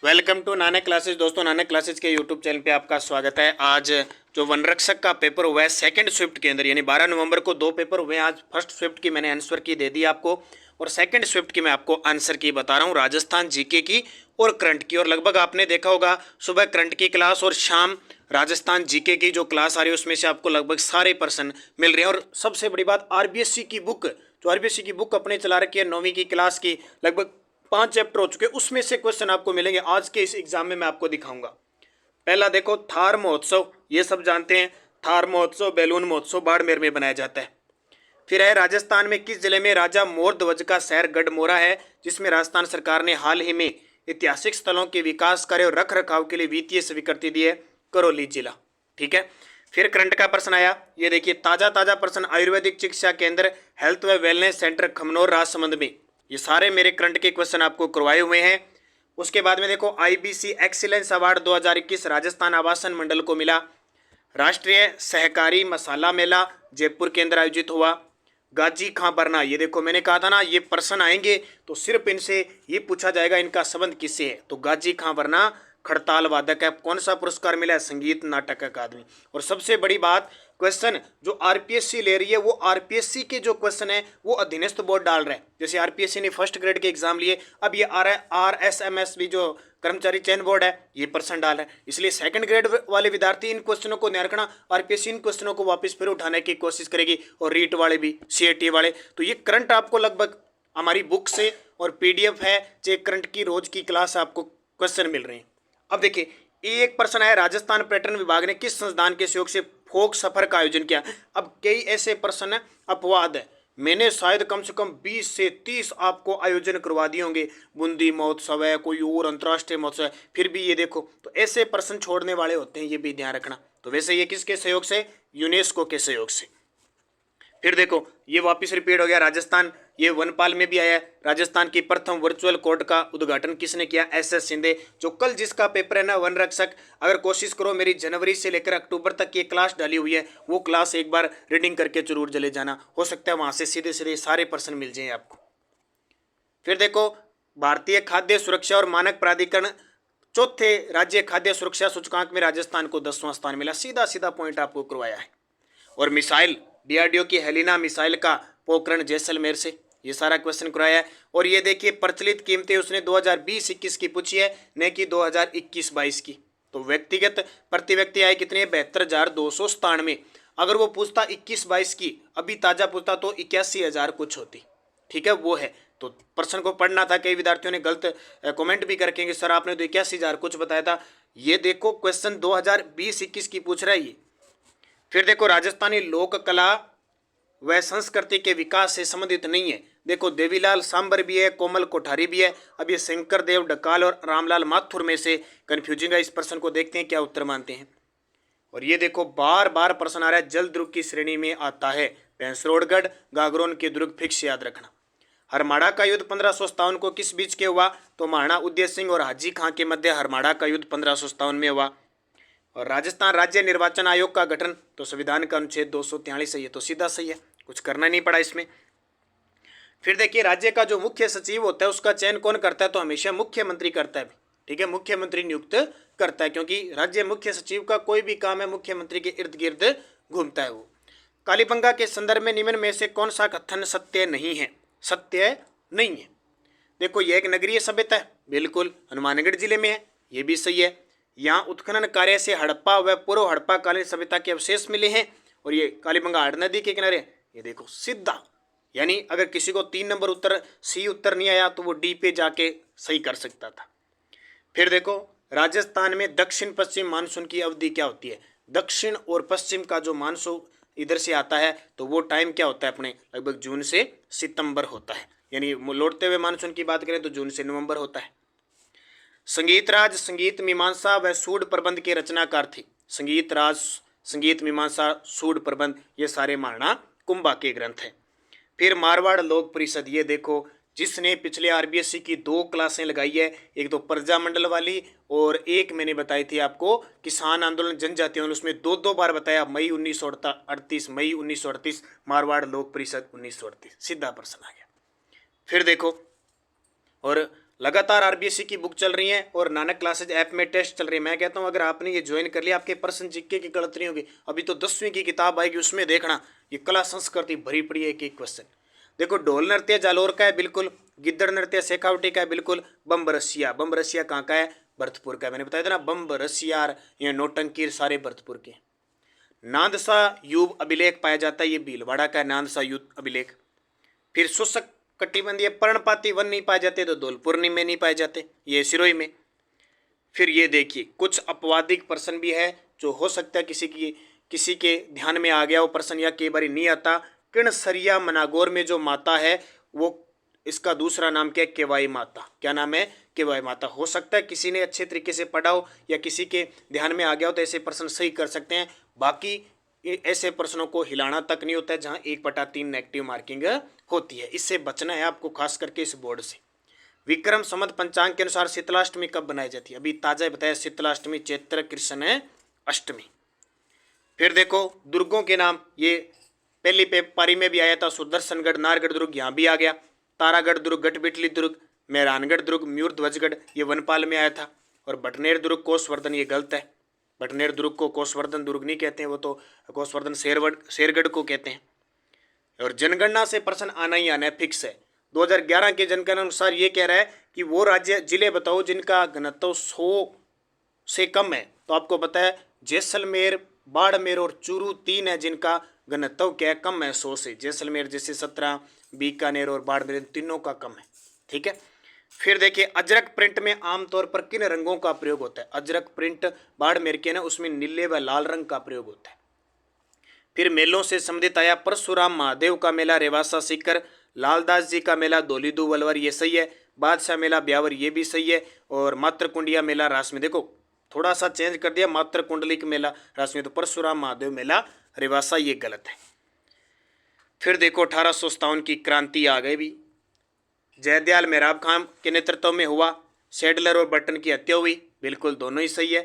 Welcome to Nanak classes. दोस्तों, Nanak classes के YouTube channel पे आपका स्वागत है। आज जो वनरक्षक का पेपर हुआ है सेकंड शिफ्ट के अंदर, यानी 12 नवंबर को दो पेपर हुए हैं। आज फर्स्ट शिफ्ट की मैंने आंसर की दे दी आपको, और सेकंड शिफ्ट की मैं आपको आंसर की बता रहा हूँ, राजस्थान जीके की और करंट की। और लगभग आपने देखा होगा सुबह करंट की क्लास और शाम राजस्थान जीके की जो क्लास आ रही है उसमें से आपको लगभग सारे पर्सन मिल रहे हैं। और सबसे बड़ी बात, आरबीएससी की बुक, जो आरबीएससी की बुक अपने चला रखी है 9वीं की क्लास की, लगभग 5 चैप्टर हो चुके, उसमें से क्वेश्चन आपको मिलेंगे आज के इस एग्जाम में। मैं आपको दिखाऊंगा। पहला देखो, थार महोत्सव, ये सब जानते हैं। थार महोत्सव बैलून महोत्सव बाड़मेर में बनाया जाता है। फिर है, राजस्थान में किस जिले में राजा मोर ध्वज का शहर गढ़मोरा है, जिसमें राजस्थान सरकार ने हाल ही में ऐतिहासिक स्थलों के विकास कार्य और रख रखाव के लिए वित्तीय स्वीकृति दी है? करौली जिला। ठीक है। फिर करंट का प्रश्न आया, ये देखिए, ताजा ताजा प्रश्न। आयुर्वेदिक चिकित्सा केंद्र हेल्थ व वेलनेस सेंटर खमनोर राजसमंद में। ये सारे मेरे करंट के क्वेश्चन आपको करवाए हुए हैं। उसके बाद में देखो, आईबीसी एक्सीलेंस अवार्ड 2021 राजस्थान आवासन मंडल को मिला। राष्ट्रीय सहकारी मसाला मेला जयपुर के अंदर आयोजित हुआ। गाजी खां बरना, ये देखो मैंने कहा था ना, ये प्रश्न आएंगे तो सिर्फ इनसे ये पूछा जाएगा इनका संबंध किससे है। तो गाजी खां बरना खड़ताल वादक है। कौन सा पुरस्कार मिला है? संगीत नाटक अकादमी। और सबसे बड़ी बात, क्वेश्चन जो आरपीएससी ले रही है वो आरपीएससी के जो क्वेश्चन है वो अधीनस्थ बोर्ड डाल रहा है। जैसे आरपीएससी ने फर्स्ट ग्रेड के एग्जाम लिए, अब ये आ रहा है आरएसएमएस भी, जो कर्मचारी चयन बोर्ड है, ये पर्सन डाल रहा है। इसलिए सेकंड ग्रेड वाले विद्यार्थी इन क्वेश्चनों को ध्यान रखना, आरपीएससी इन क्वेश्चनों को वापस फिर उठाने की कोशिश करेगी, और रीट वाले भी, सीएटी वाले। तो ये करंट आपको लगभग हमारी बुक से और पीडीएफ है, चेक करंट की रोज की क्लास आपको क्वेश्चन मिल रहे हैं। अब देखिए, एक प्रश्न है, राजस्थान पर्यटन विभाग ने किस संस्थान के सहयोग से फोक सफर का आयोजन किया? अब कई ऐसे प्रश्न है, अपवाद है, मैंने शायद कम से कम 20 से 30 आपको आयोजन करवा दिए होंगे। बूंदी महोत्सव है, कोई और अंतर्राष्ट्रीय महोत्सव है, फिर भी ये देखो, तो ऐसे प्रश्न छोड़ने वाले होते हैं, ये भी ध्यान रखना। तो वैसे ये किसके सहयोग से? यूनेस्को के सहयोग से। फिर देखो, ये वापस रिपीट हो गया राजस्थान, ये वनपाल में भी आया है। राजस्थान की प्रथम वर्चुअल कोर्ट का उद्घाटन किसने किया? एसएस शिंदे। जो कल जिसका पेपर है ना, वन रक्षक, अगर कोशिश करो, मेरी जनवरी से लेकर अक्टूबर तक ये क्लास डाली हुई है, वो क्लास एक बार रीडिंग करके जरूर चले जाना, हो सकता है वहां से सीधे सीधे सारे प्रश्न मिल जाए आपको। फिर देखो, भारतीय खाद्य सुरक्षा और मानक प्राधिकरण चौथे राज्य खाद्य सुरक्षा सूचकांक में राजस्थान को 10वां स्थान मिला। सीधा सीधा पॉइंट आपको करवाया है। और मिसाइल, डीआरडीओ की हेलिना मिसाइल का पोखरण जैसलमेर से, ये सारा क्वेश्चन कराया है। और ये देखिए, प्रचलित कीमतें उसने 2020-21 की पूछी है, न कि 2021-22 की। तो व्यक्तिगत प्रति व्यक्ति आय कितनी है? 72,297। अगर वो पूछता 21-22 की, अभी ताजा पूछता, तो 81,000 कुछ होती। ठीक है, वो है। तो प्रश्न को पढ़ना था। कई विद्यार्थियों ने गलत कमेंट भी करके कि सर आपने तो 81,000 कुछ बताया था। ये देखो, क्वेश्चन 2020-21 की पूछ रहा है ये। फिर देखो, राजस्थानी लोक कला व संस्कृति के विकास से संबंधित नहीं है। देखो, देवीलाल सांबर भी है, कोमल कोठारी भी है। अब ये शंकर देव डकाल और रामलाल माथुर में से कंफ्यूजिंग है। इस प्रश्न को देखते हैं क्या उत्तर मानते हैं। और ये देखो, बार बार प्रश्न आ रहा है, जल दुर्ग की श्रेणी में आता है। भैंसरोडगढ़ गागरोन के दुर्ग फिक्स याद रखना। हरमाड़ा का युद्ध 1557 को किस बीच के हुआ? तो महाराणा उदय सिंह और हाजी खां के मध्य हरमाड़ा का युद्ध 1557 में हुआ। और राजस्थान राज्य निर्वाचन आयोग का गठन, तो संविधान का अनुच्छेद 243 है। ये तो सीधा सही है, कुछ करना नहीं पड़ा इसमें। फिर देखिए, राज्य का जो मुख्य सचिव होता है उसका चयन कौन करता है? तो हमेशा मुख्यमंत्री करता है। ठीक है, मुख्यमंत्री नियुक्त करता है, क्योंकि राज्य मुख्य सचिव का कोई भी काम है मुख्यमंत्री के इर्द गिर्द घूमता है वो। कालीबंगा के संदर्भ में निम्न में से कौन सा कथन सत्य नहीं है? सत्य नहीं है। देखो, ये एक नगरीय सभ्यता है, बिल्कुल हनुमानगढ़ जिले में है, ये भी सही है। यहाँ उत्खनन कार्य से हड़प्पा व पूर्व हड़प्पा कालीन सभ्यता के अवशेष मिले हैं, और ये कालीबंगा हाड़ नदी के किनारे। ये देखो सीधा, यानी अगर किसी को 3 नंबर उत्तर सी उत्तर नहीं आया तो वो डी पे जाके सही कर सकता था। फिर देखो, राजस्थान में दक्षिण पश्चिम मानसून की अवधि क्या होती है? दक्षिण और पश्चिम का जो मानसून इधर से आता है तो वो टाइम क्या होता है अपने? लगभग जून से सितंबर होता है। यानी लौटते हुए मानसून की बात करें तो जून से नवंबर होता है। संगीत राज संगीत मीमांसा व सूड प्रबंध के रचनाकार थे। संगीत राज, संगीत मीमांसा, सूड प्रबंध, ये सारे महाराणा कुंभा के ग्रंथ हैं। फिर मारवाड़ लोक परिषद, ये देखो, जिसने पिछले आरबीएससी की 2 क्लासें लगाई है, एक तो प्रजा मंडल वाली और एक मैंने बताई थी आपको किसान आंदोलन जनजाति आंदोलन, उसमें 2 बार बताया, मई 1938, मई 1938, मारवाड़ लोक परिषद 1938, सीधा प्रश्न आ गया। फिर देखो, और लगातार आरबीएससी की बुक चल रही है और नानक क्लासेज ऐप में टेस्ट चल रही है। मैं कहता हूँ अगर आपने ये ज्वाइन कर लिया, आपके प्रश्न जीके की गलत नहीं होगी। अभी तो 10वीं की किताब आएगी, उसमें देखना ये कला संस्कृति भरी पड़ी है, एक एक क्वेश्चन। देखो, ढोल नृत्य जालोर का है बिल्कुल, गिद्दड़ नृत्य शेखावटी का है बिल्कुल, बम्ब रसिया कहाँ का है, भरतपुर का है। मैंने बताया था ना, बम्ब रसिया ये नौटंकी सारे भरतपुर के। नांदसा युग अभिलेख पाया जाता है, ये भीलवाड़ा का है नांदसा युग अभिलेख। फिर शुष्क कटिबंधीय पर्णपाती वन नहीं पाए जाते तो धौलपुरनी में नहीं पाए जाते, ये सिरोही में। फिर ये देखिए कुछ अपवादिक प्रश्न भी है जो हो सकता है किसी के ध्यान में आ गया वो प्रश्न या कई बार नहीं आता। किणसरिया मनागौर में जो माता है वो, इसका दूसरा नाम क्या है, केवाई माता। क्या नाम है, केवाई माता। हो सकता है किसी ने अच्छे तरीके से पढ़ा हो या किसी के ध्यान में आ गया हो तो ऐसे प्रश्न सही कर सकते हैं। बाकी ऐसे प्रश्नों को हिलाना तक नहीं होता है जहां 1/3 नेगेटिव मार्किंग होती है। इससे बचना है आपको, खास करके इस बोर्ड से। विक्रम संवत पंचांग के अनुसार शीतलाष्टमी कब बनाई जाती है? अभी ताजा बताया, शीतलाष्टमी चैत्र कृष्ण अष्टमी। फिर देखो दुर्गों के नाम, ये पहली पारी में भी आया था। सुदर्शनगढ़, नारगढ़ दुर्ग यहाँ भी आ गया। तारागढ़ दुर्ग, गढ़बिटली दुर्ग, मेहरानगढ़ दुर्ग, म्यूरध्वजगढ़ ये वनपाल में आया था। और भटनेर दुर्ग कोसवर्धन, ये गलत है। भटनेर दुर्ग को कोसवर्धन दुर्ग नहीं कहते हैं, वो तो कोसवर्धन शेरगढ़ को कहते हैं। और जनगणना से प्रश्न आना ही आना है, फिक्स है। 2011 के जनगणना अनुसार ये कह रहा है कि वो राज्य जिले बताओ जिनका घनत्व 100 से कम है। तो आपको पता है जैसलमेर, बाड़मेर और चूरू 3 है जिनका घनत्व क्या है, कम है 100 से। जैसलमेर जैसे 17, बीकानेर और बाड़मेर तीनों का कम है, ठीक है। फिर देखिए अजरक प्रिंट में आमतौर पर किन रंगों का प्रयोग होता है? अजरक प्रिंट बाड़मेर के ना, उसमें नीले व लाल रंग का प्रयोग होता है। फिर मेलों से संबंधित आया परशुराम महादेव का मेला रेवासा सीकर, लालदास जी का मेला धौलीधु वलवर, ये सही है। बादशाह मेला ब्यावर, ये भी सही है। और मात्रकुंडिया मेला रास में, देखो थोड़ा सा चेंज कर दिया, मात्रकुंडलिक मेला रास में, तो परशुराम महादेव मेला रेवासा, ये गलत है। फिर देखो 1857 की क्रांति आ गई भी, जयदयाल मेहराब खान के नेतृत्व में हुआ। सैडलर और बर्टन की हत्या हुई, बिल्कुल दोनों ही सही है।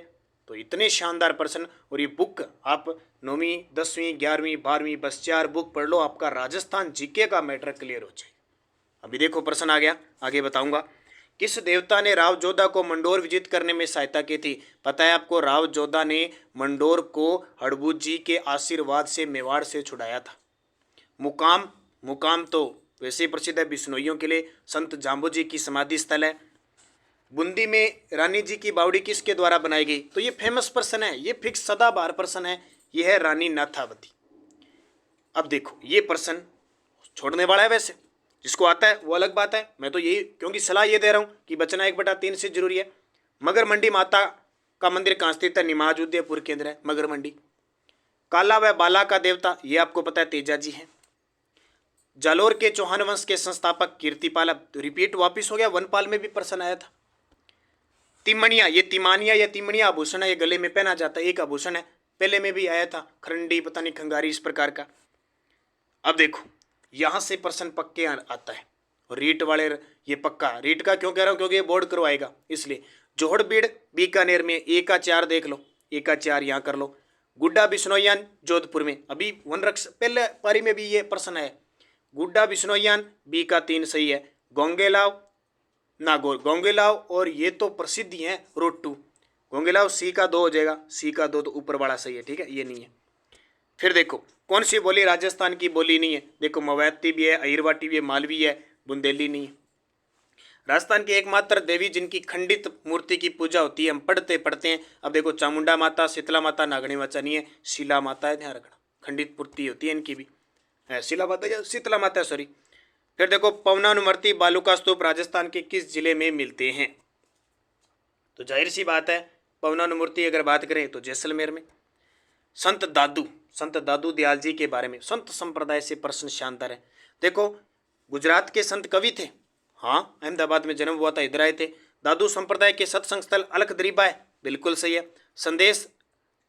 तो इतने शानदार प्रश्न। और ये बुक आप 9वीं 10वीं 11वीं 12वीं बस 4 बुक पढ़ लो, आपका राजस्थान जीके का मैटर क्लियर हो जाए। अभी देखो प्रश्न आ गया, आगे बताऊंगा। किस देवता ने राव जोधा को मंडोर विजित करने में सहायता की थी? पता है आपको, राव जोधा ने मंडोर को हड़बू जी के आशीर्वाद से मेवाड़ से छुड़ाया था। मुकाम तो वैसे ही प्रसिद्ध है बिश्नोइयों के लिए, संत जाम्बू जी की समाधि स्थल है। बूंदी में रानी जी की बावड़ी किसके द्वारा बनाई गई? तो ये फेमस प्रश्न है, ये फिक्स सदाबहार प्रश्न है, ये है रानी नाथावती। अब देखो ये प्रश्न छोड़ने वाला है, वैसे जिसको आता है वो अलग बात है। मैं तो यही, क्योंकि सलाह ये दे रहा हूँ कि बचना 1/3 से जरूरी है। मगर मंडी माता का मंदिर कहाँ स्थित है? निमाज उदयपुर के अंदर है मगर मंडी। काला व बाला का देवता, ये आपको पता है तेजा जी है। जालोर के चौहान वंश के संस्थापक कीर्तिपाल, अब रिपीट वापिस हो गया, वनपाल में भी प्रश्न आया था। तिमणिया, ये तिमानिया या तिमणिया आभूषण है, ये गले में पहना जाता है, एक आभूषण है, पहले में भी आया था, खरंडी पता नहीं खंगारी इस प्रकार का। अब देखो यहां से प्रश्न पक्के आता है। और रीट वाले, ये पक्का रीट का क्यों कह रहा हूं, क्योंकि ये बोर्ड करवाएगा इसलिए। जोहड़बीड़ बीकानेर में 1 का 4 देख लो, 1 का 4 यहाँ कर लो। गुड्डा बिश्नोईयान जोधपुर में, अभी वनरक्ष पहले पारी में भी ये प्रश्न है। गुड्डा बिश्नोईयान, बी का 3 सही है। गोंगेलाव नागौर, गोंगेलाव और ये तो प्रसिद्ध ही है रोट्टू। गोंगेलाव सी का 2 हो जाएगा, सी का 2 तो ऊपर वाला सही है, ठीक है, ये नहीं है। फिर देखो कौन सी बोली राजस्थान की बोली नहीं है? देखो मवैती भी है, अहिरवाटी भी है, मालवी है, बुंदेली नहीं है। राजस्थान की एकमात्र देवी जिनकी खंडित मूर्ति की पूजा होती है, हम पढ़ते हैं। अब देखो चामुंडा माता, शीतला माता, नागणी माता नहीं है, शीला माता है, ध्यान रखना। खंडित मूर्ति होती है इनकी भी, शीला माता या शीतला माता, सॉरी। फिर देखो पवनानुमर्ति बालूका स्तूप राजस्थान के किस जिले में मिलते हैं? तो जाहिर सी बात है पवनानुमूर्ति अगर बात करें तो जैसलमेर में। संत दादू दयाल जी के बारे में, संत संप्रदाय से प्रश्न शानदार है। देखो गुजरात के संत कवि थे, हाँ, अहमदाबाद में जन्म हुआ था, इधर आए थे। दादू संप्रदाय के सत्संग स्थल अलख दरीबा है, बिल्कुल सही है। संदेश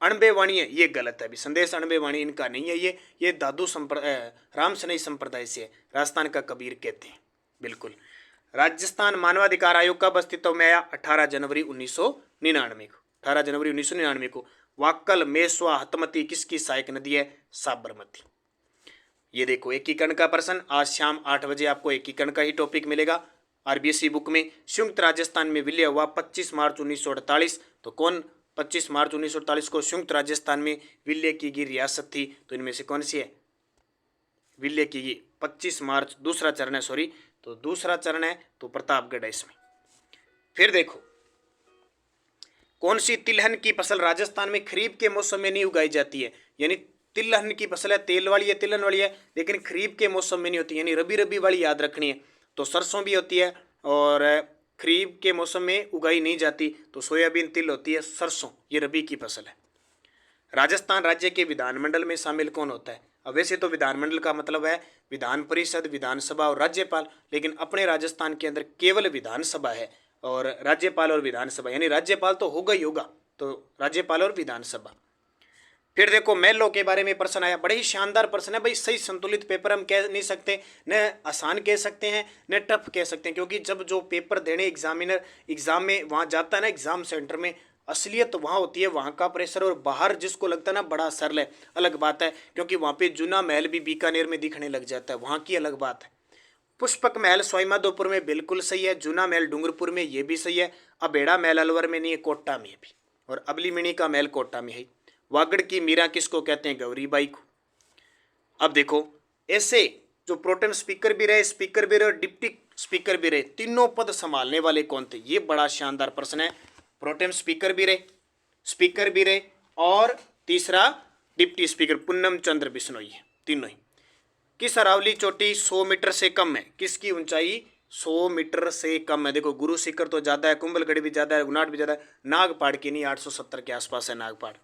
अणबे वाणी है, ये गलत है, अभी संदेश अणबे वाणी इनका नहीं है, ये दादू संप्रदाय राम सनई संप्रदाय से है, राजस्थान का कबीर कहते हैं, बिल्कुल। राजस्थान मानवाधिकार आयोग कब अस्तित्व में आया? 18 जनवरी 1999 को, 18 जनवरी 1999 को। वाक्कल मेसवा हतमती किसकी सहायक नदी है? साबरमती। ये देखो एकीकरण का प्रश्न, आज शाम 8 बजे आपको एकीकरण का ही टॉपिक मिलेगा। आरबीएसई बुक में। संयुक्त राजस्थान में विलय हुआ 25 मार्च 1948। तो कौन 25 मार्च 1948 को संयुक्त राजस्थान में विलय की गई रियासत थी? तो इनमें से कौन सी है विलय की गई? 25 मार्च दूसरा चरण है, सॉरी, तो दूसरा चरण है, तो प्रतापगढ़ है इसमें। फिर देखो, कौन सी तिलहन की फसल राजस्थान में खरीफ के मौसम में नहीं उगाई जाती है? यानी तिलहन की फसल है, तेल वाली है, तिलहन वाली है, लेकिन खरीफ के मौसम में नहीं होती, यानी रबी रबी वाली याद रखनी है। तो सरसों भी होती है और खरीफ के मौसम में उगाई नहीं जाती। तो सोयाबीन, तिल होती है, सरसों ये रबी की फसल है। राजस्थान राज्य के विधानमंडल में शामिल कौन होता है? अब वैसे तो विधानमंडल का मतलब है विधान परिषद, विधानसभा और राज्यपाल, लेकिन अपने राजस्थान के अंदर केवल विधानसभा है और राज्यपाल और विधानसभा, यानी राज्यपाल तो होगा ही होगा, तो राज्यपाल और विधानसभा। फिर देखो, मेलो के बारे में प्रश्न आया, बड़े ही शानदार प्रश्न है भाई। सही संतुलित पेपर हम कह नहीं सकते, न आसान कह सकते हैं न टफ कह सकते हैं, क्योंकि जब जो पेपर देने एग्जामिनर एग्जाम में वहाँ जाता है ना, एग्जाम सेंटर में, असलियत तो वहाँ होती है, वहाँ का प्रेशर, और बाहर जिसको लगता है ना बड़ा सरल है, अलग बात है, क्योंकि वहाँ पे जूना महल भी बीकानेर में दिखने लग जाता है, वहाँ की अलग बात है। पुष्पक महल सवाईमाधोपुर में बिल्कुल सही है, जूना महल डूंगरपुर में ये भी सही है, अबेड़ा महल अलवर में नहीं है, कोटा में भी, और अबलीमणि का महल कोटा में है। वागड़ की मीरा किसको कहते हैं? गौरीबाई को। अब देखो, ऐसे जो प्रोटेम स्पीकर भी रहे, स्पीकर भी रहे और डिप्टी स्पीकर भी रहे, तीनों पद संभालने वाले कौन थे? ये बड़ा शानदार प्रश्न है। प्रोटेम स्पीकर भी रहे और तीसरा डिप्टी स्पीकर पूनम चंद्र बिश्नोई है, तीनों ही। किस अरावली चोटी 100 मीटर से कम है? किसकी ऊंचाई 100 मीटर से कम है? देखो, गुरु शिखर तो ज्यादा है, कुंभलगढ़ भी ज्यादा है, गुनाट भी ज्यादा है, नागपाड़ की नहीं, 870 के आसपास है नागपाड़।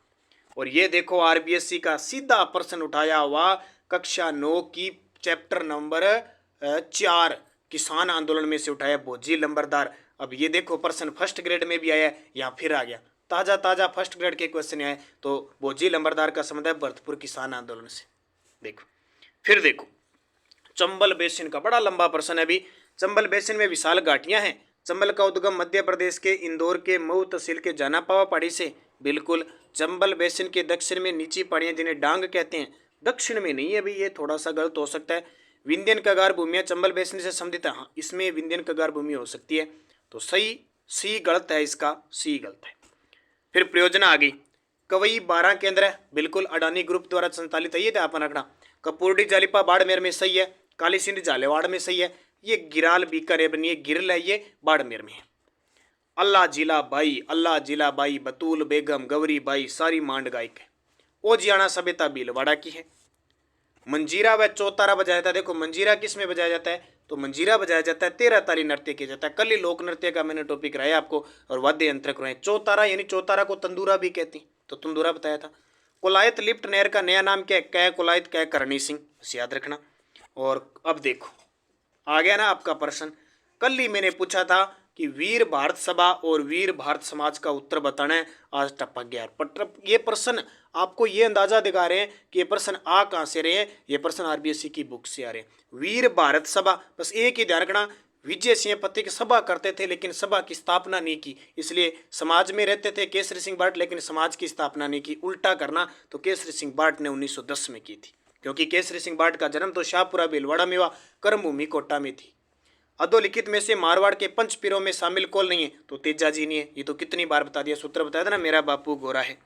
और ये देखो, आरबीएससी का सीधा प्रश्न उठाया हुआ कक्षा 9 की चैप्टर नंबर 4 किसान आंदोलन में से उठाया, भोजी लंबरदार। अब ये देखो, प्रश्न फर्स्ट ग्रेड में भी आया, यहाँ फिर आ गया, ताजा ताजा फर्स्ट ग्रेड के क्वेश्चन आए। तो भोजी लंबरदार का संबंध है भरतपुर किसान आंदोलन से। देखो, फिर देखो, चंबल बेसिन का बड़ा लंबा प्रश्न है अभी। चंबल बेसिन में विशाल घाटियां हैं। चंबल का उद्गम मध्य प्रदेश के इंदौर के मऊ तहसील के जानापावा पहाड़ी से। बिल्कुल, चंबल बेसिन के दक्षिण में नीची पहाड़ियां जिन्हें डांग कहते हैं, दक्षिण में नहीं है अभी, ये थोड़ा सा गलत हो सकता है। विंध्यन कगार भूमियां चंबल बेसिन से संबंधित है, हाँ, इसमें विंध्यन कगार भूमि हो सकती है। तो सही सी गलत है, इसका सी गलत है। फिर प्रयोजना आ गई, कवई 12 केंद्र है, बिल्कुल अडानी ग्रुप द्वारा संचालित है, ये था अपन रखना। कपूरडी जालिपा बाड़मेर में सही है, काली सिंध झालेवाड़ में सही है, ये गिराल बीकानेर में, ये गिरल है, ये बाड़मेर में है। अल्लाह जिला by Batool Begum Gauri by सारी मांड गायक है। ओजियाना सभ्यता भीलवाड़ा की है। मंजीरा व चौतारा बजाया जाता है। देखो, मंजीरा किस में बजाया जाता है? तो मंजीरा बजाया जाता है 13 ताली नृत्य किया जाता है। कल ही लोक नृत्य का मैंने टॉपिक कराया आपको, और वाद्य यंत्र कराए। चौतारा यानी चौतारा को तंदूरा भी कहती, तो तंदूरा बताया था। कोलायत लिफ्ट नहर का नया नाम क्या है? कै कोलायत, कै करणी सिंह, बस याद रखना। और अब देखो, आ गया ना आपका प्रश्न। कल ही मैंने पूछा था कि वीर भारत सभा और वीर भारत समाज का उत्तर बताना है, आज टपक गया। ये प्रश्न आपको ये अंदाजा दिखा रहे हैं कि ये प्रश्न आ कहाँ से रहे हैं, ये प्रश्न आरबीएससी की बुक से आ रहे हैं। वीर भारत सभा, बस एक ही ध्यान रखना, विजय सिंह पत्ती की सभा करते थे लेकिन सभा की स्थापना नहीं की, इसलिए समाज में रहते थे केसरी सिंह बाट, लेकिन समाज की स्थापना नहीं की। उल्टा करना तो केसरी सिंह बाट ने 1910 में की थी, क्योंकि केसरी सिंह बाट का जन्म तो शाहपुरा भीलवाड़ा में हुआ, कर्मभूमि कोटा में थी। अधोलिखित में से मारवाड़ के पंच पीरों में शामिल कौन नहीं है? तो तेजाजी नहीं है। ये तो कितनी बार बता दिया, सूत्र बताया था ना, मेरा बापू गोरा है।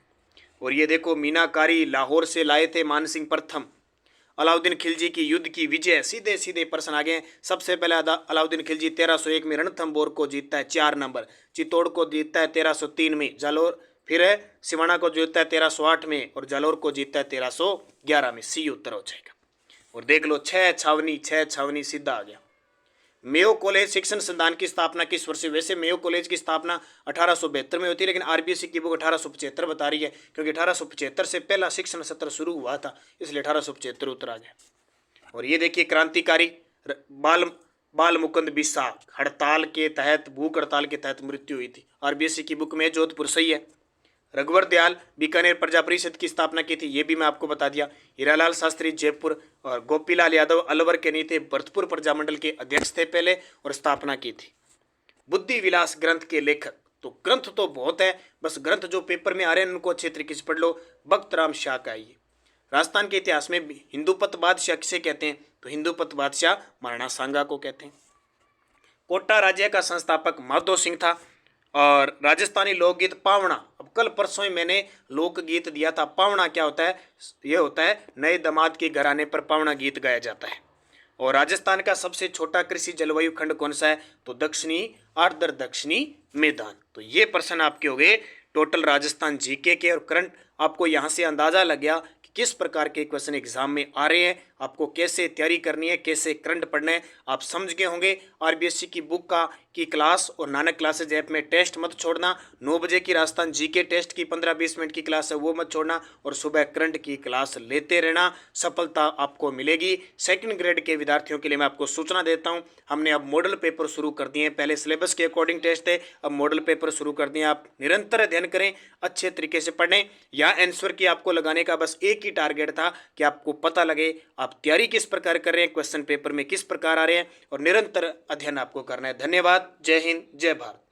और ये देखो, मीनाकारी लाहौर से लाए थे मानसिंह प्रथम। अलाउद्दीन खिलजी की युद्ध की विजय, सीधे सीधे प्रश्न आ गए। सबसे पहले अलाउद्दीन खिलजी 1301 में रणथंबोर को जीतता है 4 नंबर, चित्तौड़ को जीतता है 1303 में, जालोर फिर है सिवाना को जीतता है 1308 में, और जालोर को जीतता है 1311 में। सी उत्तर हो जाएगा। और देख लो, 6 छावनी सीधा आ गया। मेयो कॉलेज शिक्षण संस्थान की स्थापना किस वर्ष? वैसे मेयो कॉलेज की स्थापना 1872 में होती है, लेकिन आरबीएससी की बुक 1875 बता रही है, क्योंकि 1875 से पहला शिक्षण सत्र शुरू हुआ था, इसलिए 1875 उत्तर आ गया। और ये देखिए, क्रांतिकारी बाल मुकुंद बिस्सा हड़ताल के तहत, भूख हड़ताल के तहत मृत्यु हुई थी। आरबीएससी की बुक में जोधपुर सही है। रघुवर दयाल बीकानेर प्रजा परिषद की स्थापना की थी, ये भी मैं आपको बता दिया। हीरालाल शास्त्री जयपुर और गोपीलाल यादव अलवर के नहीं थे, भरतपुर प्रजामंडल के अध्यक्ष थे पहले और स्थापना की थी। बुद्धि विलास ग्रंथ के लेखक, तो ग्रंथ तो बहुत है, बस ग्रंथ जो पेपर में आ रहे हैं उनको अच्छे तरीके से पढ़ लो। भक्त राम शाह का ये। राजस्थान के इतिहास में हिंदूपत बादशाह किसे कहते हैं? तो हिंदूपत बादशाह महाराणा सांगा को कहते हैं। कोटा राज्य का संस्थापक माधो सिंह था। और राजस्थानी लोकगीत पावणा, अब कल परसों ही मैंने लोकगीत दिया था। पावणा क्या होता है? ये होता है नए दामाद के घराने पर पावणा गीत गाया जाता है। और राजस्थान का सबसे छोटा कृषि जलवायु खंड कौन सा है? तो दक्षिणी आर्द्र दक्षिणी मैदान। तो ये प्रश्न आपके हो गए टोटल राजस्थान जीके के। और करंट आपको यहाँ से अंदाजा लग गया कि किस प्रकार के क्वेश्चन एग्जाम में आ रहे हैं, आपको कैसे तैयारी करनी है, कैसे करंट पढ़ना है, आप समझ गए होंगे। आरबीएससी की बुक की क्लास और नानक क्लासेज ऐप में टेस्ट मत छोड़ना। 9 बजे की राजस्थान जीके टेस्ट की 15-20 मिनट की क्लास है, वो मत छोड़ना। और सुबह करंट की क्लास लेते रहना, सफलता आपको मिलेगी। सेकंड ग्रेड के विद्यार्थियों के लिए मैं आपको सूचना देता हूं, हमने अब मॉडल पेपर शुरू कर दिए हैं। पहले सिलेबस के अकॉर्डिंग टेस्ट थे, अब मॉडल पेपर शुरू कर दिए। आप निरंतर अध्ययन करें, अच्छे तरीके से पढ़ें। या आंसर की आपको लगाने का बस एक ही टारगेट था कि आपको पता लगे आप तैयारी किस प्रकार कर रहे हैं, क्वेश्चन पेपर में किस प्रकार आ रहे हैं, और निरंतर अध्ययन आपको करना है। धन्यवाद। जय हिंद, जय भारत।